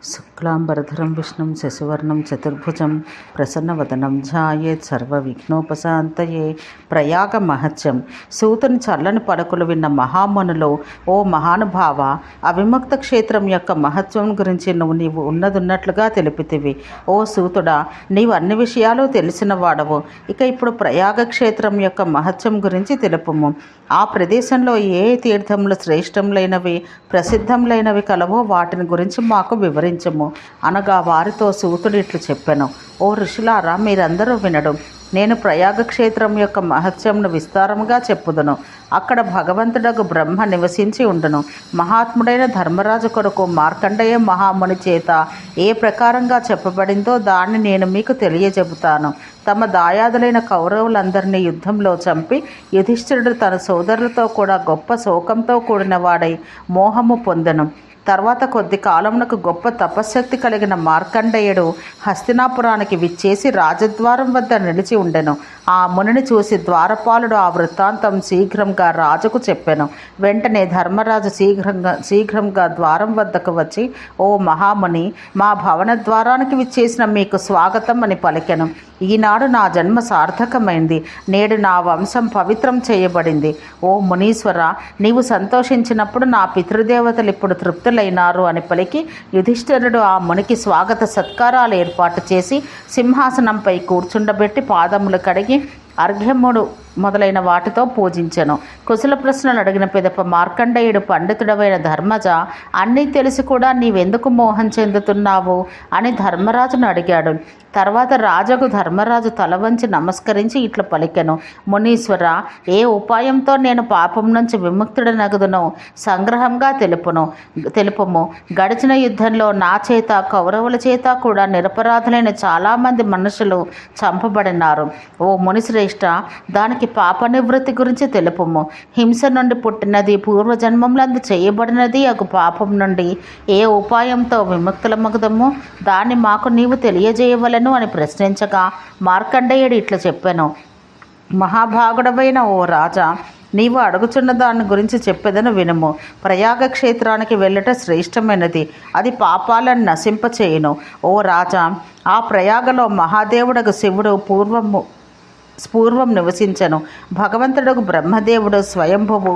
శుక్లాంబరధరం విష్ణుం శశివర్ణం చతుర్భుజం ప్రసన్నవదనం ధ్యాయేత్ సర్వవిఘ్నోపశాంతయే. ప్రయాగ మహత్యం. సూతుని చల్లని పలుకులు విన్న మహామునులు, ఓ మహానుభావ, అవిముక్త క్షేత్రం యొక్క మహత్వం గురించి నీవు ఉన్నదున్నట్లుగా తెలిపితివి. ఓ సూతుడా, నీవు అన్ని విషయాలు తెలిసిన వాడవు. ఇక ఇప్పుడు ప్రయాగ క్షేత్రం యొక్క మహత్యం గురించి తెలుపుము. ఆ ప్రదేశంలో ఏ తీర్థములు శ్రేష్టములైనవి ప్రసిద్ధములైనవి కలవో వాటిని గురించి మాకు వివరించము అనగా వారితో సూతుడు ఇట్లు చెప్పెను. ఓ ఋషులారా, మీరందరూ వినడు. నేను ప్రయాగ క్షేత్రం యొక్క మహత్యంను విస్తారముగా చెప్పుదును. అక్కడ భగవంతుడగు బ్రహ్మ నివసించి ఉండును. మహాత్ముడైన ధర్మరాజు కొరకు మార్కండేయ మహాముని చేత ఏ ప్రకారంగా చెప్పబడిందో దాన్ని నేను మీకు తెలియజెబుతాను. తమ దాయాదులైన కౌరవులందరినీ యుద్ధంలో చంపి యుధిష్ఠిరుడు తన సోదరులతో కూడా గొప్ప శోకంతో కూడిన వాడై మోహము పొందెను. తర్వాత కొద్ది కాలమునకు గొప్ప తపశ్శక్తి కలిగిన మార్కండేయుడు హస్తినాపురానికి విచ్చేసి రాజద్వారం వద్ద నిలిచి ఉండెను. ఆ మునిని చూసి ద్వారపాలుడు ఆ వృత్తాంతం శీఘ్రంగా రాజుకు చెప్పెను. వెంటనే ధర్మరాజు శీఘ్రంగా ద్వారం వద్దకు వచ్చి, ఓ మహాముని, మా భవన ద్వారానికి విచ్చేసిన మీకు స్వాగతం అని పలికెను. ఈనాడు నా జన్మ సార్థకమైంది. నేడు నా వంశం పవిత్రం చేయబడింది. ఓ మునీశ్వర, నీవు సంతోషించినప్పుడు నా పితృదేవతలు ఇప్పుడు తృప్తులైనారు అని పలికి యుధిష్ఠిరుడు ఆ మునికి స్వాగత సత్కారాలు ఏర్పాటు చేసి సింహాసనంపై కూర్చుండబెట్టి పాదములు కడిగి అర్ఘ్యముడు మొదలైన వాటితో పూజించెను. కుశల ప్రశ్నలు అడిగిన పిదప మార్కండేయుడు, పండితుడవైన ధర్మజ, అన్నీ తెలిసి కూడా నీవెందుకు మోహం చెందుతున్నావు అని ధర్మరాజును అడిగాడు. తర్వాత రాజుకు ధర్మరాజు తల వంచి నమస్కరించి ఇట్లా పలికెను. మునీశ్వర, ఏ ఉపాయంతో నేను పాపం నుంచి విముక్తుడనగుదునో సంగ్రహంగా తెలుపుము. గడిచిన యుద్ధంలో నా చేత కౌరవుల చేత కూడా నిరపరాధులైన చాలామంది మనుషులు చంపబడినారు. ఓ మునిశ్రేష్ఠ, దానికి పాప నివృత్తి గురించి తెలుపుము. హింస నుండి పుట్టినది, పూర్వజన్మములందు చేయబడినది అగు పాపం నుండి ఏ ఉపాయంతో విముక్తులమగుదము దాన్ని మాకు నీవు తెలియజేయవలను అని ప్రశ్నించగా మార్కండేయుడు ఇట్లా చెప్పాను. మహాభాగుడవైన ఓ రాజా, నీవు అడుగుచున్న దాని గురించి చెప్పేదను వినుము. ప్రయాగ క్షేత్రానికి వెళ్ళట శ్రేష్టమైనది. అది పాపాలను నశింపచేయును. ఓ రాజా, ఆ ప్రయాగలో మహాదేవుడకు శివుడు పూర్వం నివసించను. భగవంతుడకు బ్రహ్మదేవుడు స్వయంభువు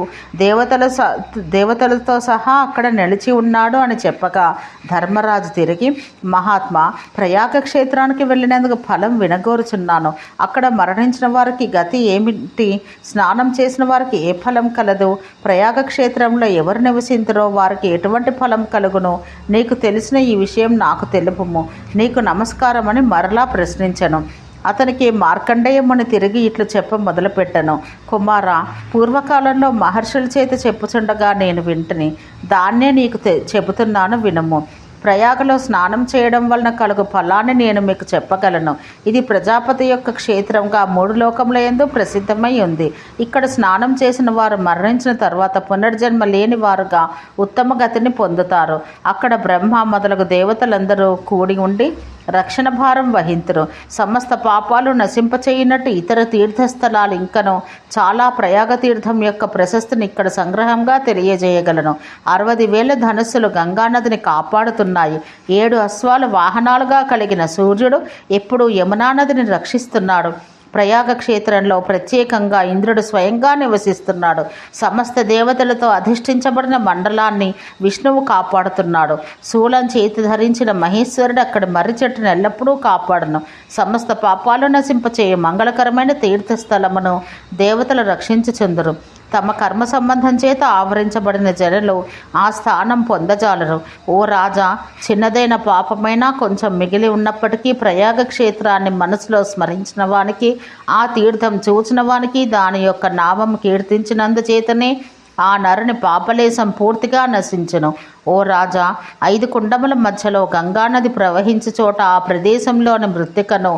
దేవతలతో సహా అక్కడ నిలిచి ఉన్నాడు అని చెప్పగా ధర్మరాజు తిరిగి, మహాత్మా, ప్రయాగ క్షేత్రానికి వెళ్ళినందుకు ఫలం వినగోరుచున్నాను. అక్కడ మరణించిన వారికి గతి ఏమిటి? స్నానం చేసిన వారికి ఏ ఫలం కలదు? ప్రయాగ క్షేత్రంలో ఎవరు నివసించరో వారికి ఎటువంటి ఫలం కలుగును? నీకు తెలిసిన ఈ విషయం నాకు తెలుపుము. నీకు నమస్కారమని మరలా ప్రశ్నించను. అతనికి మార్కండేయముని తిరిగి ఇట్లు చెప్ప మొదలుపెట్టను. కుమారా, పూర్వకాలంలో మహర్షుల చేత చెప్పుచుండగా నేను వింటిని. దాన్నే నీకు చెబుతున్నాను, వినుము. ప్రయాగలో స్నానం చేయడం వలన కలుగు ఫలాన్ని నేను మీకు చెప్పగలను. ఇది ప్రజాపతి యొక్క క్షేత్రంగా 3 లోకముల యందు ప్రసిద్ధమై ఉంది. ఇక్కడ స్నానం చేసిన వారు మరణించిన తర్వాత పునర్జన్మ లేని వారుగా ఉత్తమ గతిని పొందుతారు. అక్కడ బ్రహ్మ మొదలగు దేవతలందరూ కూడి ఉండి రక్షణ భారం వహింతురు. సమస్త పాపాలు నశింపచేయనట్టు ఇతర తీర్థస్థలాలు ఇంకను చాలా ప్రయాగ తీర్థం యొక్క ప్రశస్తిని ఇక్కడ సంగ్రహంగా తెలియజేయగలను. 60,000 ధనుస్సులు గంగానదిని కాపాడుతున్నాయి. 7 అశ్వాలు వాహనాలుగా కలిగిన సూర్యుడు ఎప్పుడూ యమునా నదిని రక్షిస్తున్నాడు. ప్రయాగ క్షేత్రంలో ప్రత్యేకంగా ఇంద్రుడు స్వయంగా నివసిస్తున్నాడు. సమస్త దేవతలతో అధిష్ఠించబడిన మండలాన్ని విష్ణువు కాపాడుతున్నాడు. శూలం చేతి ధరించిన మహేశ్వరుడు అక్కడ మర్రి చెట్టును ఎల్లప్పుడూ కాపాడును. సమస్త పాపాలు నశింపచేయ మంగళకరమైన తీర్థస్థలమును దేవతలు రక్షించుచుందురు. తమ కర్మ సంబంధం చేత ఆవరించబడిన జనులు ఆ స్థానం పొందజాలరు. ఓ రాజా, చిన్నదైన పాపమైనా కొంచెం మిగిలి ఉన్నప్పటికీ ప్రయాగ క్షేత్రాన్ని మనసులో స్మరించిన వానికి, ఆ తీర్థం చూచిన వానికి దాని యొక్క నామం కీర్తించినందుచేతనే ఆ నరుని పాపలేశం పూర్తిగా నశించును. ఓ రాజా, 5 కుండముల మధ్యలో గంగానది ప్రవహించే చోట ఆ ప్రదేశంలోని మృత్తికను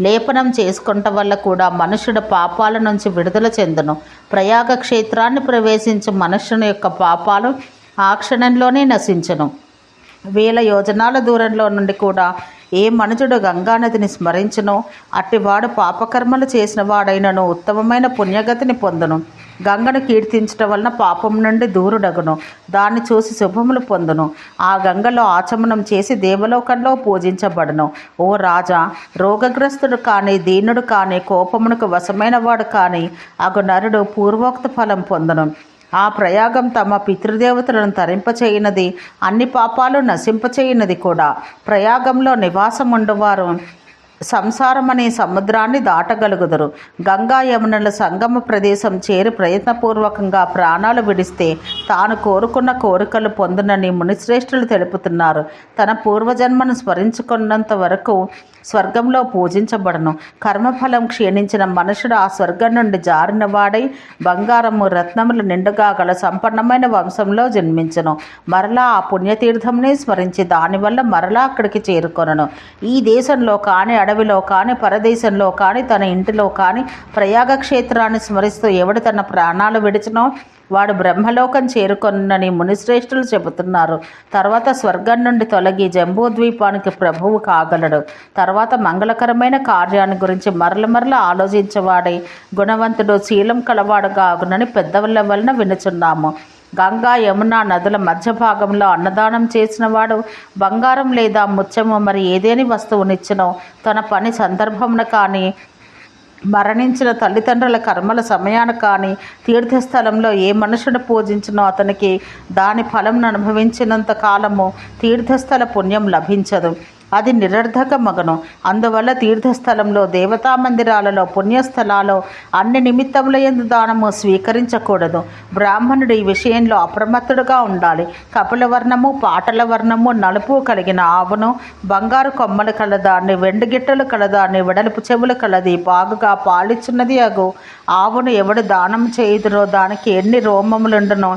లేపనం చేసుకుంట వల్ల కూడా మనుషుడు పాపాల నుంచి విడుదల చెందును. ప్రయాగ క్షేత్రాన్ని ప్రవేశించే మనుష్యుని యొక్క పాపాలు ఆ క్షణంలోనే నశించును. 1000 యోజనాల దూరంలో నుండి కూడా ఏ మనుజుడు గంగానదిని స్మరించునో అట్టివాడు పాపకర్మలు చేసిన వాడైనను ఉత్తమమైన పుణ్యగతిని పొందును. గంగను కీర్తించటం వలన పాపం నుండి దూరుడగును, దాన్ని చూసి శుభములు పొందును. ఆ గంగలో ఆచమనం చేసి దేవలోకంలో పూజించబడును. ఓ రాజా, రోగగ్రస్తుడు కానీ దీనుడు కానీ కోపమునకు వశమైన వాడు కానీ అగు నరుడు పూర్వోక్త ఫలం పొందును. ఆ ప్రయాగం తమ పితృదేవతలను తరింపచేయినది, అన్ని పాపాలు నశింపచేయినది కూడా. ప్రయాగంలో నివాసముండువారు సంసారమనే సముద్రాన్ని దాటగలుగుదరు. గంగా యమునల సంగమ ప్రదేశం చేరి ప్రయత్నపూర్వకంగా ప్రాణాలు విడిస్తే తాను కోరుకున్న కోరికలు పొందునని మునిశ్రేష్ఠులు తెలుపుతున్నారు. తన పూర్వజన్మను స్మరించుకున్నంత వరకు స్వర్గంలో పూజించబడను. కర్మఫలం క్షీణించిన మనుషుడు ఆ స్వర్గం నుండి జారిన వాడై బంగారము రత్నములు నిండుగా గల సంపన్నమైన వంశంలో జన్మించను. మరలా ఆ పుణ్యతీర్థంని స్మరించి దానివల్ల మరలా అక్కడికి చేరుకొనను. ఈ దేశంలో కానీ అడవిలో కానీ పరదేశంలో కానీ తన ఇంటిలో కానీ ప్రయాగ క్షేత్రాన్ని స్మరిస్తూ ఎవడు తన ప్రాణాలు విడిచినో వాడు బ్రహ్మలోకం చేరుకొనని మునిశ్రేష్ఠులు చెబుతున్నారు. తర్వాత స్వర్గం నుండి తొలగి జంబూద్వీపానికి ప్రభువు కాగలడు. తర్వాత మంగళకరమైన కార్యాన్ని గురించి మరల ఆలోచించేవాడై గుణవంతుడు శీలం కలవాడుగా ఆగునని పెద్దవాళ్ళ వలన వినుచున్నాము. గంగా యమున నదుల మధ్య భాగంలో అన్నదానం చేసిన వాడు బంగారం లేదా ముత్యము మరి ఏదేని వస్తువునిచ్చినో తన పని సందర్భమున కానీ మరణించిన తల్లిదండ్రుల కర్మల సమయాన కానీ తీర్థస్థలంలో ఏ మనుషుడు పూజించినో అతనికి దాని ఫలం అనుభవించినంత కాలము తీర్థస్థల పుణ్యం లభించదు, అది నిరర్ధక మగను. అందువల్ల తీర్థస్థలంలో దేవతా మందిరాలలో పుణ్యస్థలాల్లో అన్ని నిమిత్తముల యందు దానము స్వీకరించకూడదు. బ్రాహ్మణుడు ఈ విషయంలో అప్రమత్తుడుగా ఉండాలి. కపిల వర్ణము పాటల వర్ణము నలుపు కలిగిన ఆవును, బంగారు కొమ్మలు కలదాన్ని, వెండి గిట్టలు కలదాన్ని, వెడల్పు చెవులు కలది, బాగుగా పాలిచ్చున్నది అగు ఆవును ఎవడు దానం చేయుదురో దానికి ఎన్ని రోమములుండునో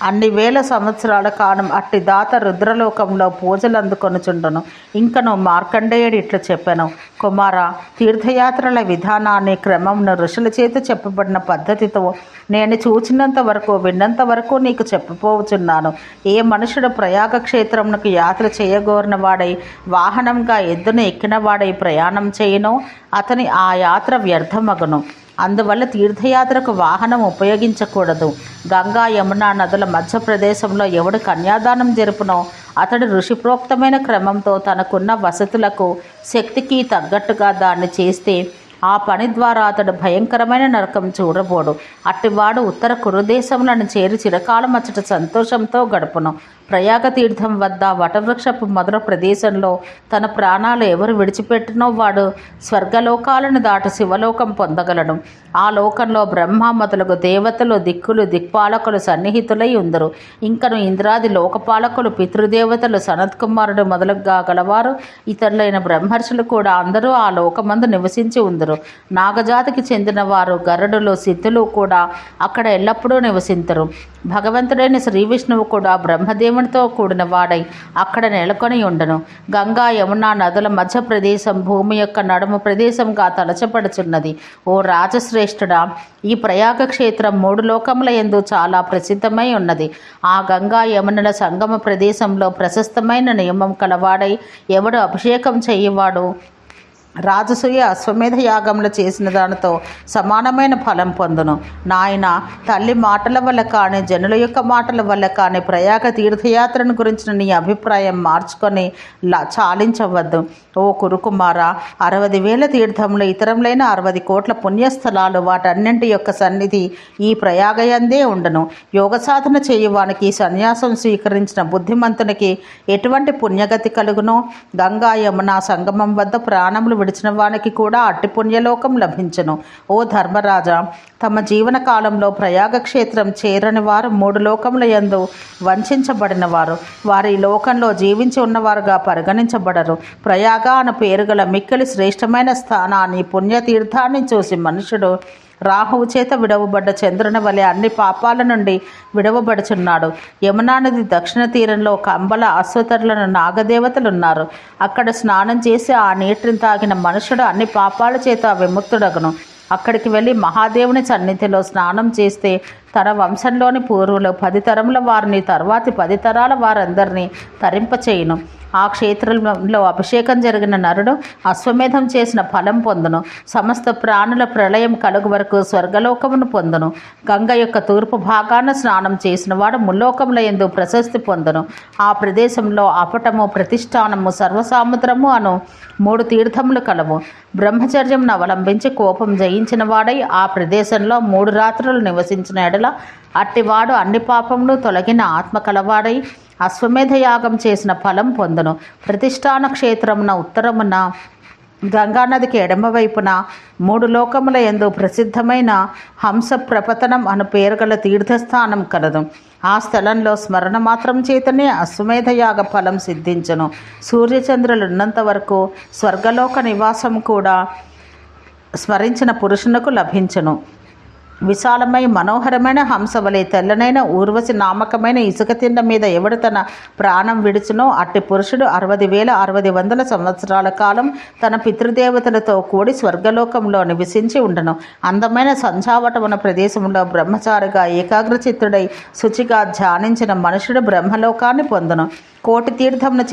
అన్ని వేల సంవత్సరాల కాలం అట్టి దాత రుద్రలోకంలో పూజలు అందుకొనుచుండును. ఇంకను మార్కండేయుడు ఇట్లు చెప్పాను, కుమార, తీర్థయాత్రల విధానాన్ని క్రమంను ఋషుల చేత చెప్పబడిన పద్ధతితో నేను చూచినంత వరకు విన్నంత వరకు నీకు చెప్పపోవచున్నాను. ఏ మనుషుడు ప్రయాగ క్షేత్రమునకు యాత్ర చేయగోరిన వాడై వాహనంగా ఎద్దును ఎక్కిన వాడై ప్రయాణం చేయనో అతని ఆ యాత్ర వ్యర్థమగును. అందువల్ల తీర్థయాత్రకు వాహనం ఉపయోగించకూడదు. గంగా యమున నదుల మధ్య ప్రదేశంలో ఎవడు కన్యాదానం జరుపునో అతడు ఋషిప్రోక్తమైన క్రమంతో తనకున్న వసతులకు శక్తికి తగ్గట్టుగా దాన్ని చేస్తే ఆ పని ద్వారా అతడు భయంకరమైన నరకం చూడబోడు. అట్టివాడు ఉత్తర కురుదేశములను చేరి చిరకాలం అచ్చట సంతోషంతో గడుపును. ప్రయాగ తీర్థం వద్ద వటవృక్షపు మొదల ప్రదేశంలో తన ప్రాణాలు ఎవరు విడిచిపెట్టినో వాడు స్వర్గలోకాలను దాటి శివలోకం పొందగలడు. ఆ లోకంలో బ్రహ్మ మొదలగు దేవతలు దిక్కులు దిక్పాలకులు సన్నిహితులై ఉందరు. ఇంకను ఇంద్రాది లోకపాలకులు పితృదేవతలు సనత్కుమారుడు మొదలుగా గలవారు ఇతరులైన బ్రహ్మర్షులు కూడా అందరూ ఆ లోకమందు నివసించి ఉందరు. నాగజాతికి చెందిన వారు గరుడులు సిద్ధులు కూడా అక్కడ ఎల్లప్పుడూ నివసించరు. భగవంతుడైన శ్రీ విష్ణువు కూడా బ్రహ్మదేవునితో కూడిన వాడై అక్కడ నెలకొని ఉండను. గంగా యమున నదుల మధ్య ప్రదేశం భూమి యొక్క నడుము ప్రదేశంగా తలచబడుచున్నది. ఓ రాజశ్రేష్ఠుడా, ఈ ప్రయాగ క్షేత్రం 3 లోకముల యందు చాలా ప్రసిద్ధమై ఉన్నది. ఆ గంగా యమునల సంగమ ప్రదేశంలో ప్రశస్తమైన నియమం కలవాడై ఎవడు అభిషేకం చేయవాడు రాజసూయ అశ్వమేధ యాగంలో చేసిన దానితో సమానమైన ఫలం పొందును. నాయన, తల్లి మాటల వల్ల కానీ జనుల యొక్క మాటల వల్ల కానీ ప్రయాగ తీర్థయాత్రను గురించిన నీ అభిప్రాయం మార్చుకొని చాలించవద్దు. ఓ కురుకుమార, 60,000 తీర్థములు ఇతరములైన 60 కోట్ల పుణ్యస్థలాలు వాటన్నింటి యొక్క సన్నిధి ఈ ప్రయాగయందే ఉండను. యోగ సాధన చేయువానికి సన్యాసం స్వీకరించిన బుద్ధిమంతునికి ఎటువంటి పుణ్యగతి కలుగునో గంగా యమున సంగమం వద్ద ప్రాణములు విడిచిన వానికి కూడా అట్టి పుణ్యలోకం లభించును. ఓ ధర్మరాజా, తమ జీవన కాలంలో ప్రయాగ క్షేత్రం చేరని వారు 3 లోకముల యందు వంచబడిన వారు. వారి లోకంలో జీవించి ఉన్నవారుగా పరిగణించబడరు. ప్రయాగ అను పేరుగల మిక్కిలి శ్రేష్టమైన స్థానాన్ని పుణ్యతీర్థాన్ని చూసి మనుషుడు రాహువు చేత విడవబడ్డ చంద్రుని వలె అన్ని పాపాల నుండి విడవబడుచున్నాడు. యమునా నది దక్షిణ తీరంలో కంబల అశ్వతరులను నాగదేవతలున్నారు. అక్కడ స్నానం చేసి ఆ నీటిని తాగిన మనుషుడు అన్ని పాపాల చేత విముక్తుడగును. అక్కడికి వెళ్ళి మహాదేవుని సన్నిధిలో స్నానం చేస్తే తన వంశంలోని పూర్వులు 10 తరముల వారిని తర్వాతి 10 తరాల వారందరినీ తరింపచేయును. ఆ క్షేత్రంలో అభిషేకం జరిగిన నరుడు అశ్వమేధం చేసిన ఫలం పొందును. సమస్త ప్రాణుల ప్రళయం కలుగు వరకు స్వర్గలోకమును పొందును. గంగ యొక్క తూర్పు భాగాన స్నానం చేసిన వాడు ముల్లోకముల యందు ప్రశస్తి పొందును. ఆ ప్రదేశంలో అపటము, ప్రతిష్టానము, సర్వసాముద్రము అను 3 తీర్థములు కలవు. బ్రహ్మచర్యంను అవలంబించి కోపం జయించిన వాడై ఆ ప్రదేశంలో 3 రాత్రులు నివసించిన ఎడల అట్టివాడు అన్ని పాపములు తొలగిన ఆత్మ కలవాడై అశ్వమేధ యాగం చేసిన ఫలం పొందును. ప్రతిష్టాన క్షేత్రమున ఉత్తరమున గంగానదికి ఎడమవైపున 3 లోకముల యందు ప్రసిద్ధమైన హంస ప్రపతనం అను పేరుగల తీర్థస్థానం కలదు. ఆ స్థలంలో స్మరణ మాత్రం చేతనే అశ్వమేధ యాగ ఫలం సిద్ధించును. సూర్యచంద్రులు ఉన్నంత వరకు స్వర్గలోక నివాసం కూడా స్మరించిన పురుషునకు లభించును. విశాలమై మనోహరమైన హంస వలె తెల్లనైన ఊర్వశి నామకమైన ఇసుక తిండ మీద ఎవడు తన ప్రాణం విడిచునో అట్టి పురుషుడు 60,600 సంవత్సరాల కాలం తన పితృదేవతలతో కూడి స్వర్గలోకంలో నివసించి ఉండను. అందమైన సంధ్యావటమున ప్రదేశంలో బ్రహ్మచారిగా ఏకాగ్రచిత్తుడై శుచిగా ధ్యానించిన మనుషుడు బ్రహ్మలోకాన్ని పొందును. 1,000,000 తీర్థమును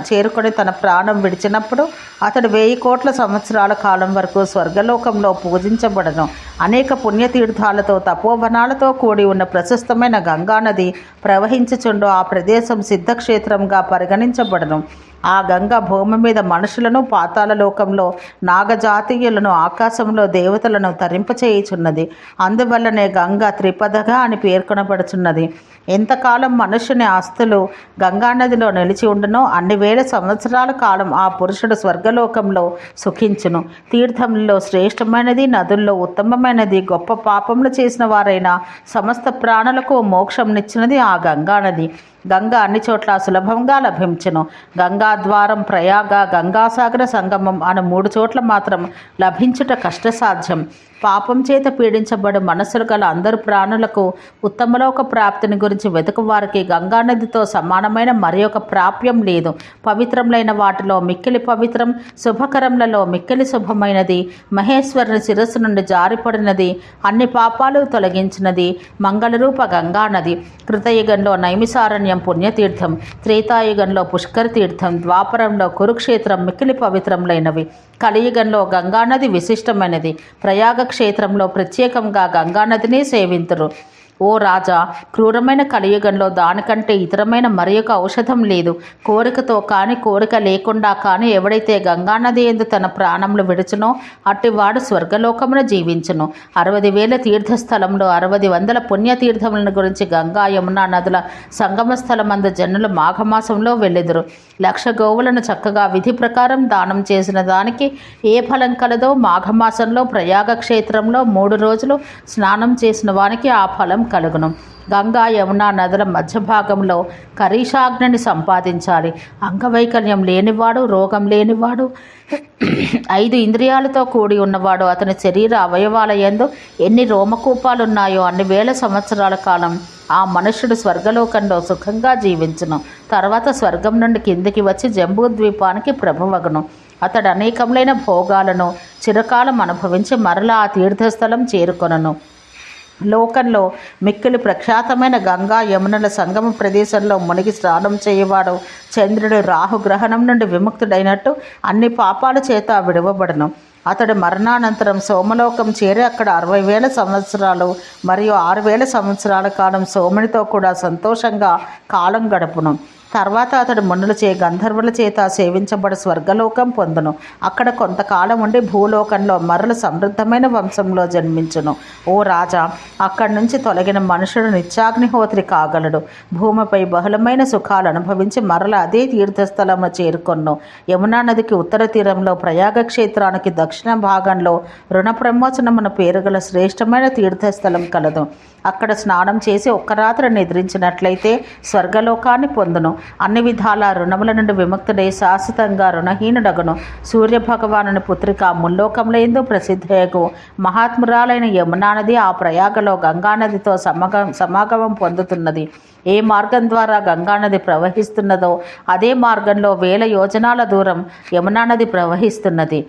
చేరుకొని తన ప్రాణం విడిచినప్పుడు అతడు 1,000 కోట్ల సంవత్సరాల కాలం వరకు స్వర్గలోకంలో పూజించబడను. అనేక పుణ్యతీర్థాలతో తపోవనాలతో కూడి ఉన్న ప్రశస్తమైన గంగానది ప్రవహించుచుండు ఆ ప్రదేశం సిద్ధక్షేత్రంగా పరిగణించబడను. ఆ గంగ భూమి మీద మనుషులను, పాతాళ లోకంలో నాగజాతీయులను, ఆకాశంలో దేవతలను తరింపచేయుచున్నది. అందువల్లనే గంగ త్రిపదగా అని పేర్కొనబడుచున్నది. ఎంతకాలం మనుషుని ఆస్తులు గంగానదిలో నిలిచి ఉండునో అన్ని వేల సంవత్సరాల కాలం ఆ పురుషుడు స్వర్గలోకంలో సుఖించును. తీర్థంలో శ్రేష్టమైనది, నదుల్లో ఉత్తమమైనది, గొప్ప పాపములు చేసిన వారైన సమస్త ప్రాణులకు మోక్షంనిచ్చినది ఆ గంగానది. గంగ అన్ని చోట్ల సులభంగా లభించును. గంగాద్వారం, ప్రయాగ, గంగాసాగర సంగమం అను 3 చోట్ల మాత్రం లభించుట కష్టసాధ్యం. పాపం చేత పీడించబడి మనస్సులు గల అందరు ప్రాణులకు ఉత్తమలోక ప్రాప్తిని గురించి వెతుకు వారికి గంగానదితో సమానమైన మరి ఒక ప్రాప్యం లేదు. పవిత్రములైన వాటిలో మిక్కిలి పవిత్రం, శుభకరములలో మిక్కిలి శుభమైనది, మహేశ్వరుని శిరస్సు నుండి జారిపడినది, అన్ని పాపాలు తొలగించినది మంగళరూప గంగానది. కృతయుగంలో నైమిసారణ్యం పుణ్యతీర్థం, త్రేతాయుగంలో పుష్కర తీర్థం, ద్వాపరంలో కురుక్షేత్రం మిక్కిలి పవిత్రములైనవి. కలియుగంలో గంగానది విశిష్టమైనది. ప్రయాగ క్షేత్రంలో ప్రత్యేకంగా గంగానదిని సేవింతురు. ఓ రాజా, క్రూరమైన కలియుగంలో దానికంటే ఇతరమైన మరి ఒక ఔషధం లేదు. కోరికతో కానీ కోరిక లేకుండా కానీ ఎవడైతే గంగానది యందు తన ప్రాణములు విడుచునో అట్టివాడు స్వర్గలోకమున జీవించును. 60,000 తీర్థస్థలంలో 60,000 పుణ్యతీర్థములను గురించి గంగా, యమున నదుల సంగమ స్థలమందు జనులు మాఘమాసంలో వెళ్ళెదురు. 1,00,000 గోవులను చక్కగా విధి ప్రకారం దానం చేసిన దానికి ఏ ఫలం కలదో మాఘమాసంలో ప్రయాగ క్షేత్రంలో 3 రోజులు స్నానం చేసిన వానికి ఆ ఫలం కలుగును. గంగా, యమున నదుల మధ్య భాగంలో కరీషాగ్నిని సంపాదించాలి. అంగవైకల్యం లేనివాడు, రోగం లేనివాడు, 5 ఇంద్రియాలతో కూడి ఉన్నవాడు, అతని శరీర అవయవాల యందు ఎన్ని రోమకూపాలున్నాయో అన్ని వేల సంవత్సరాల కాలం ఆ మనుష్యుడు స్వర్గలోకంలో సుఖంగా జీవించును. తర్వాత స్వర్గం నుండి కిందికి వచ్చి జంబూద్వీపానికి ప్రభువగును. అతడు అనేకములైన భోగాలను చిరకాలం అనుభవించి మరలా ఆ తీర్థస్థలం చేరుకొనను. లోకంలో మిక్కిలి ప్రఖ్యాతమైన గంగా, యమునల సంగమ ప్రదేశంలో మునిగి స్నానం చేయవాడు చంద్రుడు రాహుగ్రహణం నుండి విముక్తుడైనట్టు అన్ని పాపాల చేత విడవబడను. అతడు మరణానంతరం సోమలోకం చేరి అక్కడ 60,000 సంవత్సరాలు మరియు 6,000 సంవత్సరాల కాలం సోమునితో కూడా సంతోషంగా కాలం గడుపును. తర్వాత అతడు మునులచే, గంధర్వుల చేత సేవించబడి స్వర్గలోకం పొందును. అక్కడ కొంతకాలం ఉండి భూలోకంలో మరల సమృద్ధమైన వంశంలో జన్మించును. ఓ రాజా, అక్కడి నుంచి తొలగిన మనుషుడు నిత్యాగ్నిహోత్రి కాగలడు. భూమిపై బహుళమైన సుఖాలు అనుభవించి మరల అదే తీర్థస్థలము చేరుకొను. యమునా నదికి ఉత్తర తీరంలో ప్రయాగ క్షేత్రానికి దక్షిణ భాగంలో రుణ ప్రమోచనమున పేరుగల శ్రేష్టమైన తీర్థస్థలం కలదు. అక్కడ స్నానం చేసి ఒక్క రాత్రి నిద్రించినట్లయితే స్వర్గలోకాన్ని పొందును. అన్ని విధాల రుణముల నుండి విముక్తుడై శాశ్వతంగా రుణహీనుడగును. సూర్యభగవానుని పుత్రిక ముల్లోకములందు ప్రసిద్ధయగు మహాత్మురాలైన యమునా నది ఆ ప్రయాగలో గంగానదితో సమాగమం పొందుతున్నది. ఏ మార్గం ద్వారా గంగానది ప్రవహిస్తున్నదో అదే మార్గంలో 1000 యోజనాల దూరం యమునా నది ప్రవహిస్తున్నది.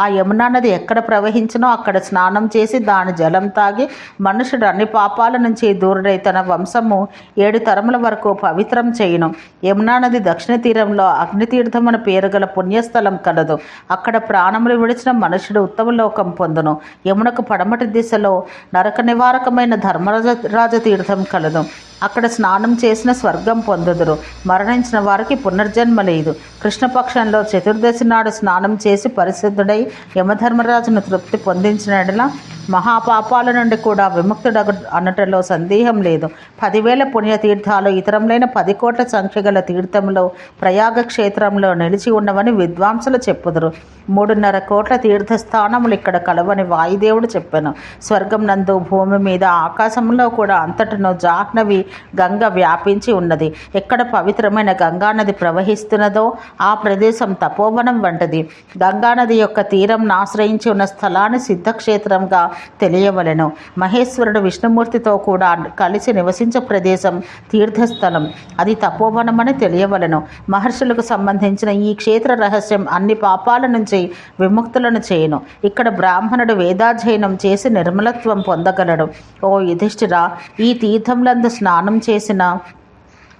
ఆ యమునా నది ఎక్కడ ప్రవహించినో అక్కడ స్నానం చేసి దాని జలం తాగి మనుషుడు అన్ని పాపాల నుంచి దూరుడై తన వంశము 7 తరముల వరకు పవిత్రం చేయును. యమునా నది దక్షిణ తీరంలో అగ్నితీర్థం అని పేరు గల పుణ్యస్థలం కలదు. అక్కడ ప్రాణములు విడిచిన మనుషుడు ఉత్తమ లోకం పొందును. యమునకు పడమటి దిశలో నరక నివారకమైన ధర్మరాజ తీర్థం కలదు. అక్కడ స్నానం చేసిన స్వర్గం పొందుదురు. మరణించిన వారికి పునర్జన్మ లేదు. కృష్ణపక్షంలో చతుర్దశి నాడు స్నానం చేసి పరిశుద్ధుడై యమధర్మరాజును తృప్తి పొందించినట్లా మహాపాపాల నుండి కూడా విముక్తుడగు అనటంలో సందేహం లేదు. 10,000 పుణ్యతీర్థాలు ఇతరములైన 10 కోట్ల సంఖ్య గల తీర్థంలో ప్రయాగ క్షేత్రంలో నిలిచి ఉన్నవని విద్వాంసులు చెప్పుదురు. 3.5 కోట్ల తీర్థస్థానములు ఇక్కడ కలవని వాయుదేవుడు చెప్పాను. స్వర్గం నందు, భూమి మీద, ఆకాశంలో కూడా అంతటను జాహ్నవి గంగ వ్యాపించి ఉన్నది. ఎక్కడ పవిత్రమైన గంగానది ప్రవహిస్తున్నదో ఆ ప్రదేశం తపోవనం వంటిది. గంగానది యొక్క తీరం ఆశ్రయించి ఉన్న స్థలాన్ని సిద్ధక్షేత్రంగా తెలియవలెను. మహేశ్వరుడు విష్ణుమూర్తితో కూడా కలిసి నివసించే ప్రదేశం తీర్థస్థలం, అది తపోవనమని తెలియవలెను. మహర్షులకు సంబంధించిన ఈ క్షేత్ర రహస్యం అన్ని పాపాల నుంచి విముక్తులను చేయును. ఇక్కడ బ్రాహ్మణుడు వేదాధ్యయనం చేసి నిర్మలత్వం పొందగలడు. ఓ యుధిష్ఠిరా, ఈ తీర్థంలందు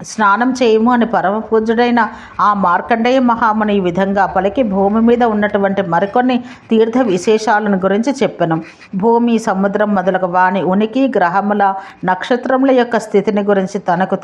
స్నానం చేయము అని పరమ పూజ్యుడైన ఆ మార్కండేయ మహాముని ఈ విధంగా పలికి భూమి మీద ఉన్నటువంటి మరికొన్ని తీర్థ విశేషాలను గురించి చెప్పెను. భూమి, సముద్రం మొదలగు వాని ఉనికి, గ్రహముల, నక్షత్రముల యొక్క స్థితిని గురించి తనకు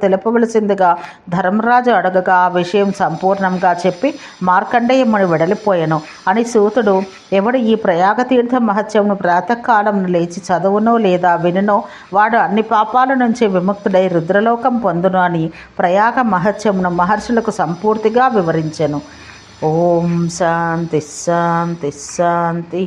తెలుపవలసిందిగా ధర్మరాజు అడగగా ఆ విషయం సంపూర్ణంగా చెప్పి మార్కండేయముని వెడలిపోయెను అని సూతుడు, ఎవడు ఈ ప్రయాగ తీర్థ మహత్యమును ప్రాతకాలం లేచి చదువునో లేదా వినునో వాడు అన్ని పాపాల నుంచి విముక్తుడై రుద్రలోకం పొందును అని ప్రయాగ మహత్యమును మహర్షులకు సంపూర్తిగా వివరించెను. ఓం శాంతి శాంతి శాంతి.